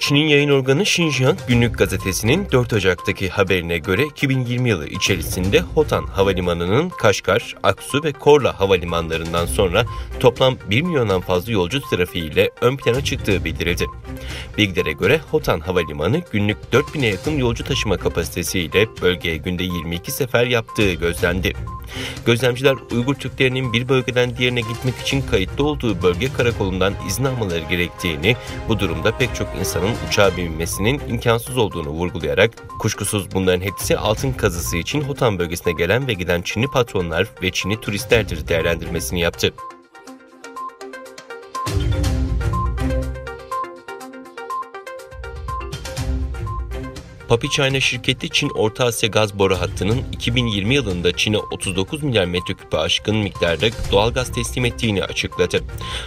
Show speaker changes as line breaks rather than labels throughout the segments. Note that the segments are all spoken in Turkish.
Çin'in yayın organı Xinjiang Günlük Gazetesi'nin 4 Ocak'taki haberine göre 2020 yılı içerisinde Hotan Havalimanı'nın Kaşgar, Aksu ve Korla havalimanlarından sonra toplam 1 milyondan fazla yolcu trafiğiyle ön plana çıktığı bildirildi. Bilgilere göre Hotan Havalimanı günlük 4000'e yakın yolcu taşıma kapasitesiyle bölgeye günde 22 sefer yaptığı gözlendi. Gözlemciler Uygur Türklerinin bir bölgeden diğerine gitmek için kayıtlı olduğu bölge karakolundan izin almaları gerektiğini, bu durumda pek çok insanın uçağa binmesinin imkansız olduğunu vurgulayarak, kuşkusuz bunların hepsi altın kazısı için Hotan bölgesine gelen ve giden Çinli patronlar ve Çinli turistlerdir değerlendirmesini yaptı. Papi China şirketi Çin Orta Asya gaz boru hattının 2020 yılında Çin'e 39 milyar metreküp'e aşkın miktarda doğalgaz teslim ettiğini açıkladı.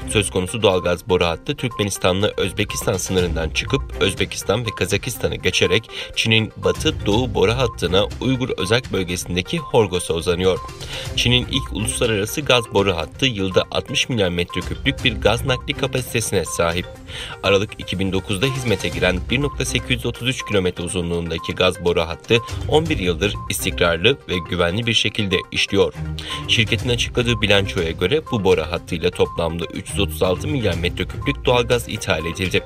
Söz konusu doğalgaz boru hattı Türkmenistan'la Özbekistan sınırından çıkıp Özbekistan ve Kazakistan'ı geçerek Çin'in batı-doğu boru hattına Uygur Özerk bölgesindeki Horgos'a uzanıyor. Çin'in ilk uluslararası gaz boru hattı yılda 60 milyar metreküplük bir gaz nakli kapasitesine sahip. Aralık 2009'da hizmete giren 1.833 kilometre uzunluğundaki gaz boru hattı 11 yıldır istikrarlı ve güvenli bir şekilde işliyor. Şirketin açıkladığı bilançoya göre bu boru hattıyla toplamda 336 milyar metreküplük doğalgaz ithal edildi.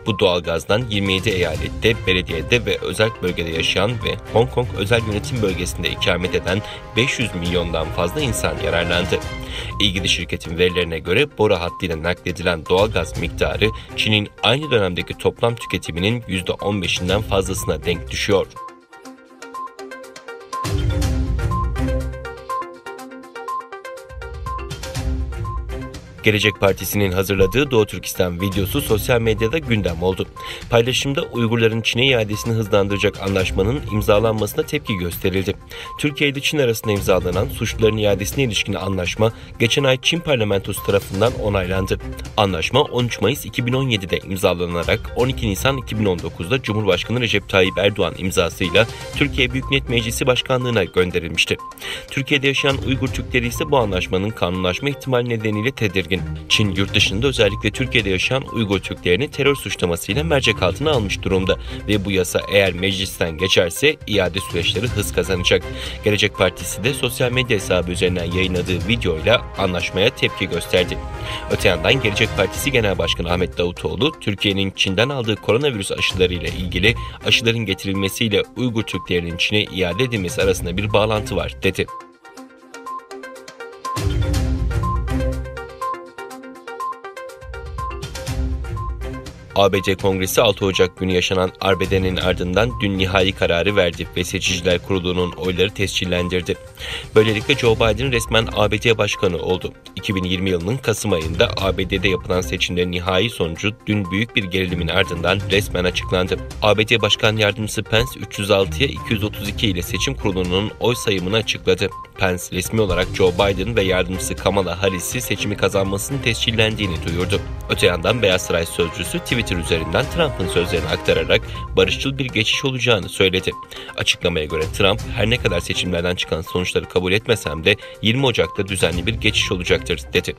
Bu doğalgazdan 27 eyalette, belediyede ve özel bölgede yaşayan ve Hong Kong özel yönetim bölgesinde ikamet eden 500 milyondan fazla insan yararlandı. İlgili şirketin verilerine göre boru hattıyla nakledilen doğalgaz miktarı Çin'in aynı dönemdeki toplam tüketiminin %15'inden fazlasına denk düşüyor. Gelecek Partisi'nin hazırladığı Doğu Türkistan videosu sosyal medyada gündem oldu. Paylaşımda Uygurların Çin'e iadesini hızlandıracak anlaşmanın imzalanmasına tepki gösterildi. Türkiye ile Çin arasında imzalanan suçluların iadesine ilişkin anlaşma geçen ay Çin parlamentosu tarafından onaylandı. Anlaşma 13 Mayıs 2017'de imzalanarak 12 Nisan 2019'da Cumhurbaşkanı Recep Tayyip Erdoğan imzasıyla Türkiye Büyük Millet Meclisi Başkanlığı'na gönderilmişti. Türkiye'de yaşayan Uygur Türkleri ise bu anlaşmanın kanunlaşma ihtimali nedeniyle tedirgin. Çin yurt dışında özellikle Türkiye'de yaşayan Uygur Türklerini terör suçlamasıyla mercek altına almış durumda ve bu yasa eğer meclisten geçerse iade süreçleri hız kazanacak. Gelecek Partisi de sosyal medya hesabı üzerinden yayınladığı videoyla anlaşmaya tepki gösterdi. Öte yandan Gelecek Partisi Genel Başkanı Ahmet Davutoğlu, Türkiye'nin Çin'den aldığı koronavirüs aşılarıyla ilgili aşıların getirilmesiyle Uygur Türklerinin Çin'e iade edilmesi arasında bir bağlantı var dedi. ABD Kongresi 6 Ocak günü yaşanan arbedenin ardından dün nihai kararı verdi ve Seçiciler Kurulu'nun oyları tescillendirdi. Böylelikle Joe Biden resmen ABD Başkanı oldu. 2020 yılının Kasım ayında ABD'de yapılan seçimlerin nihai sonucu dün büyük bir gerilimin ardından resmen açıklandı. ABD Başkan Yardımcısı Pence 306'ya 232 ile seçim kurulunun oy sayımını açıkladı. Pence resmi olarak Joe Biden ve yardımcısı Kamala Harris'i seçimi kazanmasının tescillendiğini duyurdu. Öte yandan Beyaz Saray sözcüsü Twitter üzerinden Trump'ın sözlerini aktararak barışçıl bir geçiş olacağını söyledi. Açıklamaya göre Trump, her ne kadar seçimlerden çıkan sonuçları kabul etmesem de 20 Ocak'ta düzenli bir geçiş olacaktır dedi.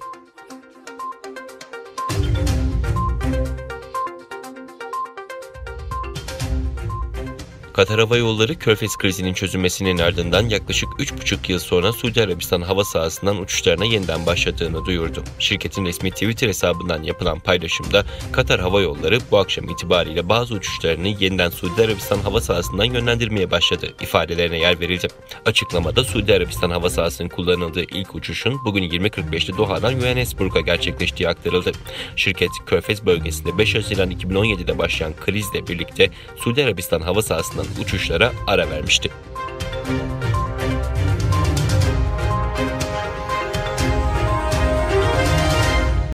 Katar Hava Yolları Körfez krizinin çözülmesinin ardından yaklaşık 3,5 yıl sonra Suudi Arabistan hava sahasından uçuşlarına yeniden başladığını duyurdu. Şirketin resmi Twitter hesabından yapılan paylaşımda Katar Hava Yolları bu akşam itibariyle bazı uçuşlarını yeniden Suudi Arabistan hava sahasından yönlendirmeye başladı ifadelerine yer verildi. Açıklamada Suudi Arabistan hava sahasının kullanıldığı ilk uçuşun bugün 20.45'te Doha'dan Johannesburg'a gerçekleştiği aktarıldı. Şirket Körfez bölgesinde 5 Haziran 2017'de başlayan krizle birlikte Suudi Arabistan hava sahasından uçuşlara ara vermişti.